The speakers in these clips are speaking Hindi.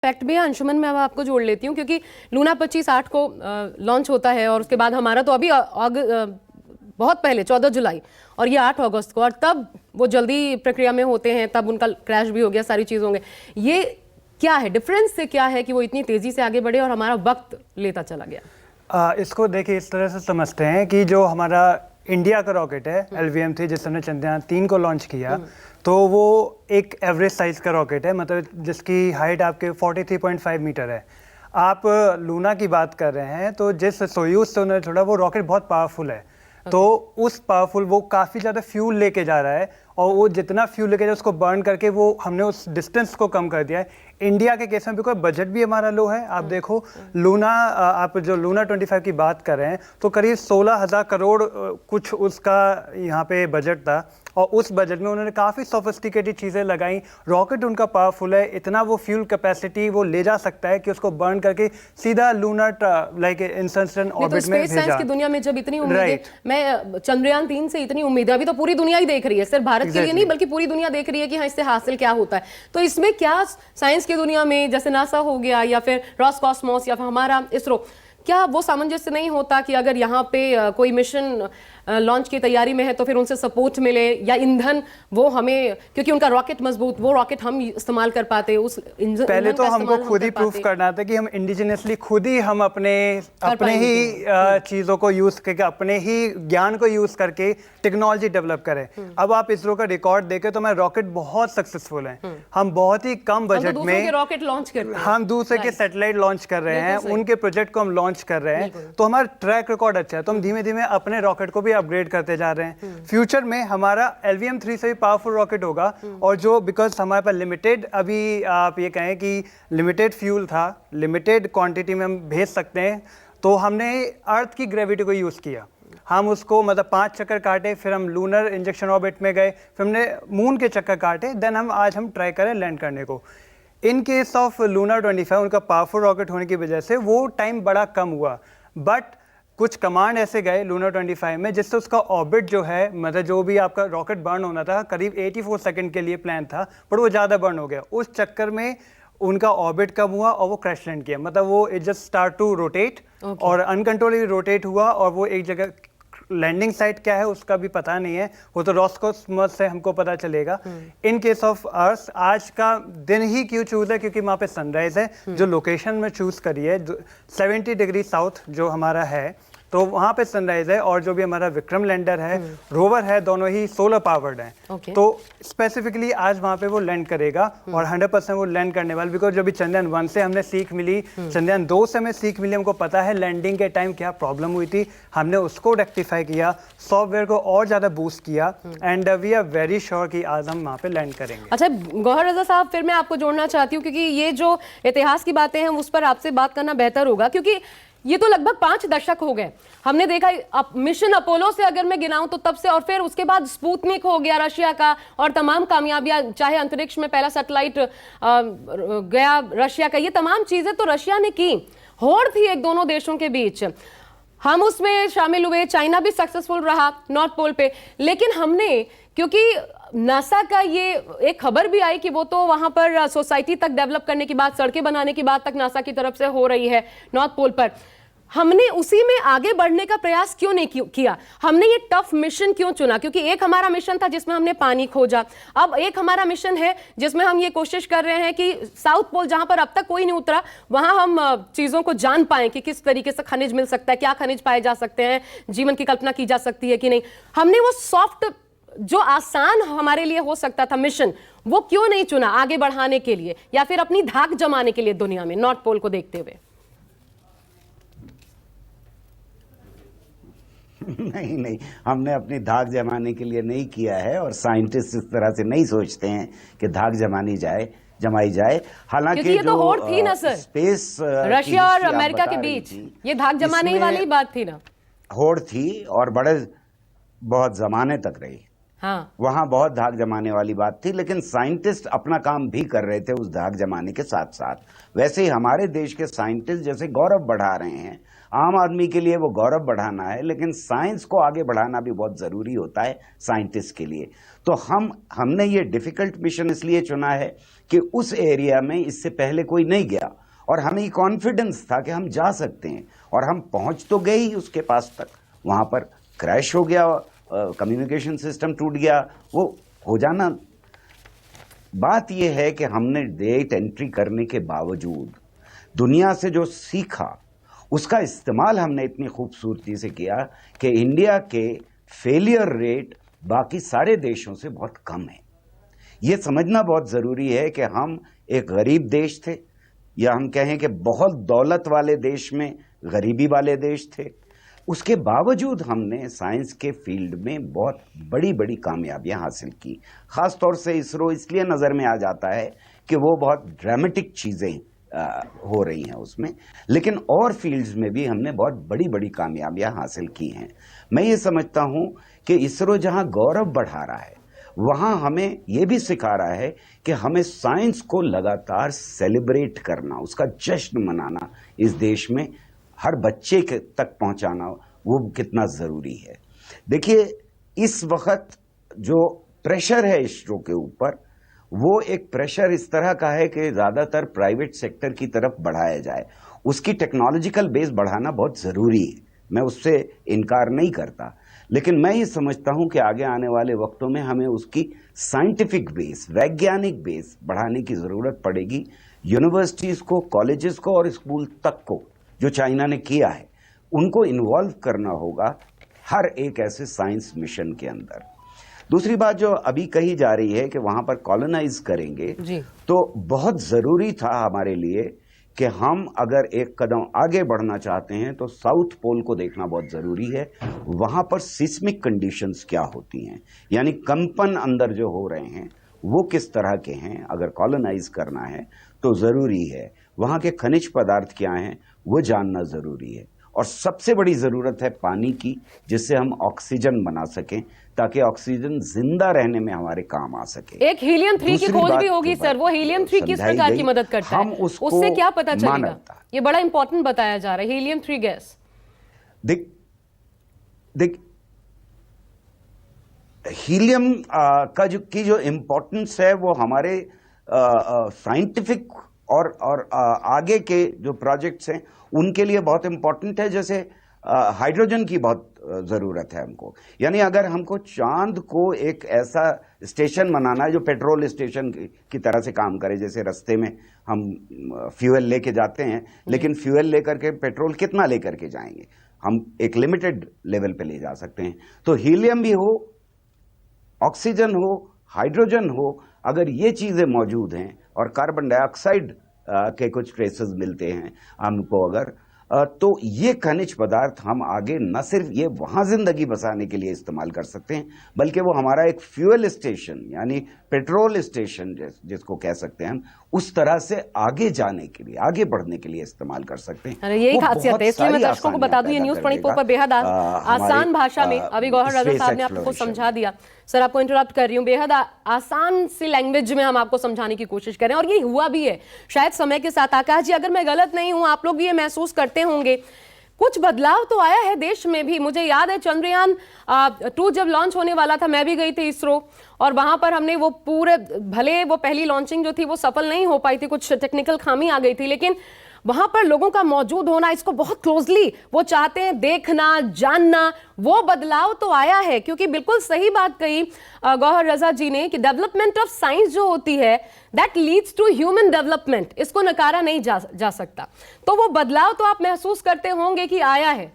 फैक्ट भी है अंशुमन, मैं अब आपको जोड़ लेती हूँ क्योंकि लूना 25/8 को लॉन्च होता है और उसके बाद हमारा तो अभी बहुत पहले 14 जुलाई और ये 8 अगस्त को, और तब वो जल्दी प्रक्रिया में होते हैं, तब उनका क्रैश भी हो गया, सारी चीज़ होंगे। ये क्या है डिफरेंस, से क्या है कि वो इतनी तेज़ी से आगे बढ़े और हमारा वक्त लेता चला गया? इसको देखिए इस तरह से समझते हैं कि जो हमारा इंडिया का रॉकेट है LVM-3 जिसने चंद्रयान-3 को लॉन्च किया, तो वो एक एवरेज साइज का रॉकेट है, मतलब जिसकी हाइट आपके 43.5 मीटर है। आप लूना की बात कर रहे हैं, तो जिस सोयूज से उन्होंने छोड़ा वो रॉकेट बहुत पावरफुल है। तो उस पावरफुल वो काफ़ी ज़्यादा फ्यूल लेके जा रहा है, और वो जितना फ्यूल लेके जा उसको बर्न करके वो हमने उस डिस्टेंस को कम कर दिया है। इंडिया के केस में बिकॉज बजट भी हमारा लो है, आप देखो लूना, आप जो लूना 25 की बात कर रहे हैं तो करीब 16,000 करोड़ कुछ उसका यहाँ पे बजट था, और उस बजट में उन्होंने काफ़ी सोफिस्टिकेटेड चीज़ें लगाई। रॉकेट उनका पावरफुल है, इतना वो फ्यूल कैपेसिटी वो ले जा सकता है कि उसको बर्न करके सीधा लूनर लाइक इंसर्शन ऑर्बिट में भेजा। साइंस की दुनिया में जब इतनी उम्मीदें, मैं चंद्रयान-3 से इतनी उम्मीदें, अभी तो पूरी दुनिया ही देख रही है, सिर्फ भारत के लिए नहीं बल्कि पूरी दुनिया देख रही है कि हाँ इससे हासिल क्या होता है। तो इसमें क्या साइंस की दुनिया में जैसे नासा हो गया या फिर रॉसकॉस्मोस या फिर हमारा इसरो, क्या वो सामंजस्य नहीं होता कि अगर यहाँ पे कोई मिशन लॉन्च की तैयारी में है तो फिर उनसे सपोर्ट मिले या ईंधन वो हमें, क्योंकि उनका रॉकेट मजबूत, वो रॉकेट हम इस्तेमाल कर पाते, उस पहले तो हमको खुद ही प्रूफ करना था कि हम इंडिजिनियसली खुद ही हम अपने ही चीज़ों को यूज़ करके, अपने ही ज्ञान को यूज़ करके टेक्नोलॉजी डेवलप करें। अब आप इसरो का रिकॉर्ड देखें तो हमारे रॉकेट बहुत सक्सेसफुल हैं। हम बहुत ही कम बजट में रॉकेट लॉन्च करते हैं, हम दूसरे के सैटेलाइट लॉन्च कर रहे हैं, उनके प्रोजेक्ट को हम लॉन्च कर रहे हैं, तो हमारा ट्रैक रिकॉर्ड अच्छा है। तो हम धीमे धीमे अपने रॉकेट को भी अपग्रेड करते जा रहे हैं। फ्यूचर में हमारा LVM-3 से भी पावरफुल रॉकेट होगा, और जो बिकॉज हमारे पास लिमिटेड, अभी आप ये कहें कि लिमिटेड फ्यूल था, लिमिटेड क्वांटिटी में हम भेज सकते हैं, तो हमने अर्थ की ग्रेविटी को यूज़ किया। हम उसको मतलब 5 चक्कर काटे, फिर हम लूनर इंजेक्शन ऑर्बिट में गए, फिर हमने मून के चक्कर काटे, देन आज हम ट्राई करें लैंड करने को। इन केस ऑफ लूना 25 उनका पावरफुल रॉकेट होने की वजह से वो टाइम बड़ा कम हुआ, बट कुछ कमांड ऐसे गए लूना 25 में जिससे उसका ऑर्बिट जो है, मतलब जो भी आपका रॉकेट बर्न होना था करीब 84 सेकंड के लिए प्लान था, पर वो ज़्यादा बर्न हो गया। उस चक्कर में उनका ऑर्बिट कम हुआ और वो क्रैश लैंड किया, मतलब वो it just start to rotate और अनकंट्रोलेबली रोटेट हुआ, और वो एक जगह लैंडिंग साइट क्या है उसका भी पता नहीं है, वो तो रॉसकॉस्मोस से हमको पता चलेगा। इन केस ऑफ अर्थ आज का दिन ही क्यों चूज है, क्योंकि वहाँ पे सनराइज है। जो लोकेशन में चूज करी है 70 डिग्री साउथ जो हमारा है, तो वहाँ पे सनराइज है, और जो भी हमारा विक्रम लैंडर है, रोवर है, दोनों ही सोलर पावर्ड हैं। तो स्पेसिफिकली आज वहाँ पे वो लैंड करेगा, और 100% वो लैंड करने वाला, बिकॉज जो भी चंद्रयान-1 से हमने सीख मिली, चंद्रयान-2 से हमें सीख मिली, हमको पता है लैंडिंग के टाइम क्या प्रॉब्लम हुई थी, हमने उसको रेक्टिफाई किया, सॉफ्टवेयर को और ज़्यादा बूस्ट किया, and we are very sure कि आज हम वहाँ पे लैंड करेंगे। अच्छा गौहर रजा साहब, फिर मैं आपको जोड़ना चाहती हूँ क्योंकि ये जो इतिहास की बातें हैं उस पर आपसे बात करना बेहतर होगा, क्योंकि ये तो लगभग 5 दशक हो गए हमने देखा। मिशन अपोलो से अगर मैं गिनाऊं तो तब से, और फिर उसके बाद स्पुतनिक हो गया रशिया का, और तमाम कामयाबियां, चाहे अंतरिक्ष में पहला सैटेलाइट गया रशिया का, ये तमाम चीजें तो रशिया ने की। होड़ थी एक दोनों देशों के बीच, हम उसमें शामिल हुए, चाइना भी सक्सेसफुल रहा नॉर्थ पोल पे, लेकिन हमने, क्योंकि नासा का ये एक खबर भी आई कि वो तो वहां पर सोसाइटी तक डेवलप करने की बात, सड़कें बनाने की बात तक नासा की तरफ से हो रही है नॉर्थ पोल पर, हमने उसी में आगे बढ़ने का प्रयास क्यों नहीं किया? हमने ये टफ मिशन क्यों चुना? क्योंकि एक हमारा मिशन था जिसमें हमने पानी खोजा, अब एक हमारा मिशन है जिसमें हम ये कोशिश कर रहे हैं कि साउथ पोल, जहां पर अब तक कोई नहीं उतरा, वहां हम चीजों को जान पाएं कि किस तरीके से खनिज मिल सकता है, क्या खनिज पाए जा सकते हैं, जीवन की कल्पना की जा सकती है कि नहीं। हमने वो सॉफ्ट, जो आसान हमारे लिए हो सकता था मिशन, वो क्यों नहीं चुना आगे बढ़ाने के लिए, या फिर अपनी धाक जमाने के लिए दुनिया में नॉर्थ पोल को देखते हुए? नहीं, हमने अपनी धाक जमाने के लिए नहीं किया है, और साइंटिस्ट इस तरह से नहीं सोचते हैं कि धाक जमाई जाए। हालांकि ये तो होड़ थी ना सर, स्पेस रशिया और अमेरिका के बीच ये धाक जमाने वाली बात थी ना, होड़ थी, और बहुत जमाने तक रही। हाँ, वहां बहुत धाक जमाने वाली बात थी, लेकिन साइंटिस्ट अपना काम भी कर रहे थे उस धाक जमाने के साथ साथ। वैसे ही हमारे देश के साइंटिस्ट जैसे गौरव बढ़ा रहे हैं, आम आदमी के लिए वो गौरव बढ़ाना है, लेकिन साइंस को आगे बढ़ाना भी बहुत जरूरी होता है साइंटिस्ट के लिए। तो हमने ये डिफिकल्ट मिशन इसलिए चुना है कि उस एरिया में इससे पहले कोई नहीं गया और हमें कॉन्फिडेंस था कि हम जा सकते हैं, और हम पहुंच तो गए ही उसके पास तक। वहां पर क्रैश हो गया, कम्युनिकेशन सिस्टम टूट गया, वो हो जाना। बात यह है कि हमने डेट एंट्री करने के बावजूद दुनिया से जो सीखा उसका इस्तेमाल हमने इतनी खूबसूरती से किया कि इंडिया के फेलियर रेट बाकी सारे देशों से बहुत कम है। यह समझना बहुत जरूरी है कि हम एक गरीब देश थे, या हम कहें कि बहुत दौलत वाले देश में गरीबी वाले देश थे, उसके बावजूद हमने साइंस के फील्ड में बहुत बड़ी बड़ी कामयाबियां हासिल की। खास तौर से इसरो इसलिए नजर में आ जाता है कि वो बहुत ड्रामेटिक चीजें हो रही हैं उसमें, लेकिन और फील्ड्स में भी हमने बहुत बड़ी बड़ी कामयाबियां हासिल की हैं। मैं ये समझता हूं कि इसरो जहां गौरव बढ़ा रहा है, वहां हमें यह भी सिखा रहा है कि हमें साइंस को लगातार सेलिब्रेट करना, उसका जश्न मनाना, इस देश में हर बच्चे के तक पहुंचाना वो कितना जरूरी है। देखिए, इस वक्त जो प्रेशर है इसरो के ऊपर, वो एक प्रेशर इस तरह का है कि ज्यादातर प्राइवेट सेक्टर की तरफ बढ़ाया जाए। उसकी टेक्नोलॉजिकल बेस बढ़ाना बहुत जरूरी है, मैं उससे इनकार नहीं करता, लेकिन मैं ये समझता हूं कि आगे आने वाले वक्तों में हमें उसकी साइंटिफिक बेस, वैज्ञानिक बेस बढ़ाने की जरूरत पड़ेगी। यूनिवर्सिटीज को, कॉलेजेस को और स्कूल तक को, जो चाइना ने किया है, उनको इन्वॉल्व करना होगा हर एक ऐसे साइंस मिशन के अंदर। दूसरी बात जो अभी कही जा रही है कि वहां पर कॉलोनाइज करेंगे जी। तो बहुत जरूरी था हमारे लिए कि हम अगर एक कदम आगे बढ़ना चाहते हैं तो साउथ पोल को देखना बहुत जरूरी है। वहां पर सिस्मिक कंडीशंस क्या होती हैं, यानी कंपन अंदर जो हो रहे हैं वो किस तरह के हैं। अगर कॉलोनाइज करना है तो जरूरी है वहां के खनिज पदार्थ क्या हैं वो जानना जरूरी है, और सबसे बड़ी जरूरत है पानी की, जिससे हम ऑक्सीजन बना सकें, ताकि ऑक्सीजन जिंदा रहने में हमारे काम आ सके। एक हीलियम 3 की खोज भी होगी सर, वो हीलियम 3 किस प्रकार की मदद करता है, उससे क्या पता चलेगा? ये बड़ा इंपॉर्टेंट बताया जा रहा है, हीलियम 3 गैस। देख हीलियम की जो इम्पोर्टेंस है वो हमारे साइंटिफिक और आगे के जो प्रोजेक्ट्स हैं उनके लिए बहुत इंपॉर्टेंट है। जैसे हाइड्रोजन की बहुत जरूरत है हमको, यानी अगर हमको चांद को एक ऐसा स्टेशन बनाना है जो पेट्रोल स्टेशन की तरह से काम करे, जैसे रास्ते में हम फ्यूल लेके जाते हैं, लेकिन फ्यूल लेकर के पेट्रोल कितना लेकर के जाएंगे, हम एक लिमिटेड लेवल पे ले जा सकते हैं। तो हीलियम भी हो, ऑक्सीजन हो, हाइड्रोजन हो, अगर ये चीजें मौजूद हैं और कार्बन डाइऑक्साइड के कुछ ट्रेसेस मिलते हैं हमको अगर, तो ये खनिज पदार्थ हम आगे न सिर्फ ये वहां जिंदगी बसाने के लिए इस्तेमाल कर सकते हैं, बल्कि वो हमारा एक फ्यूल स्टेशन यानी पेट्रोल स्टेशन जिसको कह सकते हैं हम, उस तरह से आगे जाने के लिए, आगे बढ़ने के लिए इस्तेमाल कर सकते हैं। अरे यही खासियत है, इसलिए मैं दर्शकों को बता दूं, ये न्यूज़ 24 पर बेहद आसान भाषा में अभी गौहर रजा साहब ने आपको समझा दिया। सर आपको इंटरप्ट कर रही हूँ, बेहद आसान सी लैंग्वेज में हम आपको समझाने की कोशिश कर रहे हैं, और ये हुआ भी है शायद समय के साथ। आकाश जी, अगर मैं गलत नहीं हूं, आप लोग भी ये महसूस करते होंगे कुछ बदलाव तो आया है देश में भी। मुझे याद है चंद्रयान 2 जब लॉन्च होने वाला था, मैं भी गई थी इसरो, और वहां पर हमने वो पूरे, भले वो पहली लॉन्चिंग जो थी वो सफल नहीं हो पाई थी, कुछ टेक्निकल खामी आ गई थी, लेकिन वहां पर लोगों का मौजूद होना, इसको बहुत क्लोजली वो चाहते हैं देखना, जानना, वो बदलाव तो आया है। क्योंकि बिल्कुल सही बात कही गौहर रजा जी ने कि डेवलपमेंट ऑफ साइंस जो होती है that leads to human development, इसको नकारा नहीं जा सकता। तो वो बदलाव तो आप महसूस करते होंगे कि आया है।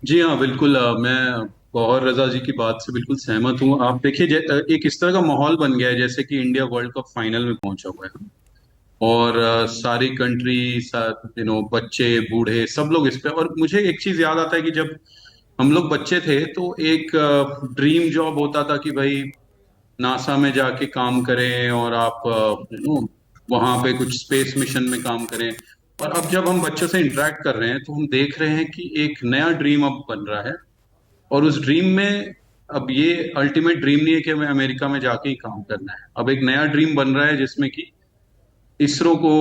जी हाँ, बिल्कुल। मैं गौहर रजा जी की बात से बिल्कुल सहमत हूँ। आप देखिए, एक इस तरह का माहौल बन गया है जैसे कि इंडिया वर्ल्ड कप फाइनल में पहुंचा हुआ है, और सारी कंट्री, बच्चे बूढ़े सब लोग इस पे। और मुझे एक चीज याद आता है कि जब हम लोग बच्चे थे तो एक ड्रीम जॉब होता था कि भाई नासा में जाके काम करें और आप वहां पे कुछ स्पेस मिशन में काम करें। और अब जब हम बच्चों से इंटरेक्ट कर रहे हैं तो हम देख रहे हैं कि एक नया ड्रीम अब बन रहा है, और उस ड्रीम में अब ये अल्टीमेट ड्रीम नहीं है कि हमें अमेरिका में जाके ही काम करना है। अब एक नया ड्रीम बन रहा है जिसमें कि इसरो को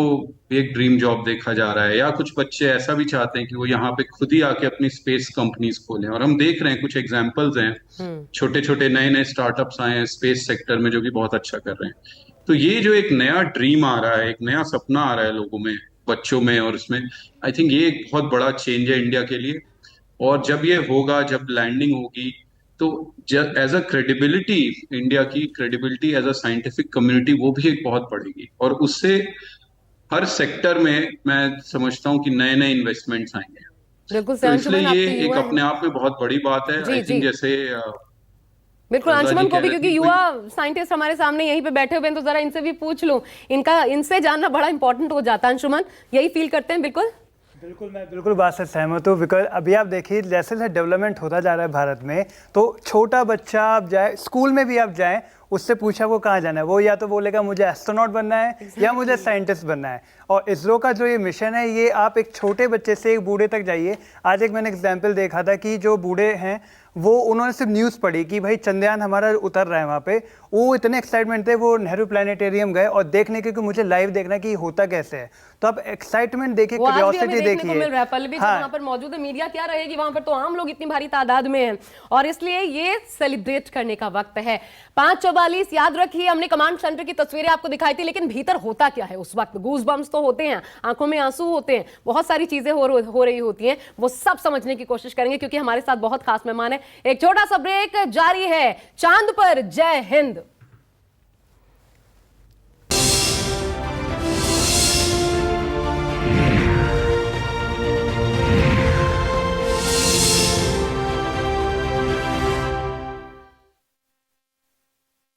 एक ड्रीम जॉब देखा जा रहा है, या कुछ बच्चे ऐसा भी चाहते हैं कि वो यहाँ पे खुद ही आके अपनी स्पेस कंपनीज खोलें। और हम देख रहे हैं कुछ एग्जांपल्स हैं, छोटे छोटे नए नए स्टार्टअप्स आए हैं स्पेस सेक्टर में जो कि बहुत अच्छा कर रहे हैं। तो ये जो एक नया ड्रीम आ रहा है, एक नया सपना आ रहा है लोगों में, बच्चों में, और इसमें आई थिंक ये एक बहुत बड़ा चेंज है इंडिया के लिए। और जब ये होगा, जब लैंडिंग होगी, तो एज अ क्रेडिबिलिटी, इंडिया की credibility as a scientific community वो भी एक बहुत बढ़ेगी। और उससे हर सेक्टर में मैं समझता हूँ कि नए नए इन्वेस्टमेंट्स आएंगे। बिल्कुल तो इसलिए अंशुमन, ये आपके एक युवा अपने आप में बहुत बड़ी बात है। जी आई जी थिंक जैसे बिल्कुल रजा जी अंशुमन को कह भी, रहे क्योंकि थे, युवा साइंटिस्ट हमारे सामने यहीं पे बैठे हुए हैं, तो जरा इनसे भी पूछ लूं, इनसे जानना बड़ा इंपॉर्टेंट हो जाता है। अंशुमन, यही फील करते हैं? बिल्कुल बिल्कुल, मैं बिल्कुल बात से सहमत हूँ। बिकॉज अभी आप देखिए जैसे जैसे डेवलपमेंट होता जा रहा है भारत में, तो छोटा बच्चा आप जाए स्कूल में भी आप जाएं, उससे पूछा वो कहाँ जाना है, वो या तो बोलेगा मुझे एस्ट्रोनॉट बनना है या मुझे साइंटिस्ट बनना है। और इसरो का जो ये मिशन है, ये आप एक छोटे बच्चे से एक बूढ़े तक जाइए। आज एक मैंने एग्जाम्पल देखा था कि जो बूढ़े हैं वो उन्होंने सिर्फ न्यूज़ पढ़ी कि भाई चंद्रयान हमारा उतर रहा है वहाँ पे, वो इतने एक्साइटमेंट थे, वो नेहरू प्लानिटेरियम गए और देखने के कि मुझे लाइव देखना है कि होता कैसे है। तो आप एक्साइटमेंट देखिए, वो आज भी हमें क्यूरियोसिटी देखने को देखिए। मिल रहा है। पल्लवी जब वहां पर मौजूद है, मीडिया क्या रहेगी वहां पर, तो आम लोग इतनी भारी तादाद में हैं, और इसलिए ये सेलिब्रेट करने का वक्त है। 5:44, याद रखिए हमने कमांड सेंटर की तस्वीरें आपको दिखाई थी, लेकिन भीतर होता क्या है उस वक्त? गूज बम्स तो होते हैं, आंखों में आंसू होते हैं, बहुत सारी चीजें हो रही होती हैं, वो सब समझने की कोशिश करेंगे क्योंकि हमारे साथ बहुत खास मेहमान है। एक छोटा सा ब्रेक जारी है। चांद पर जय हिंद।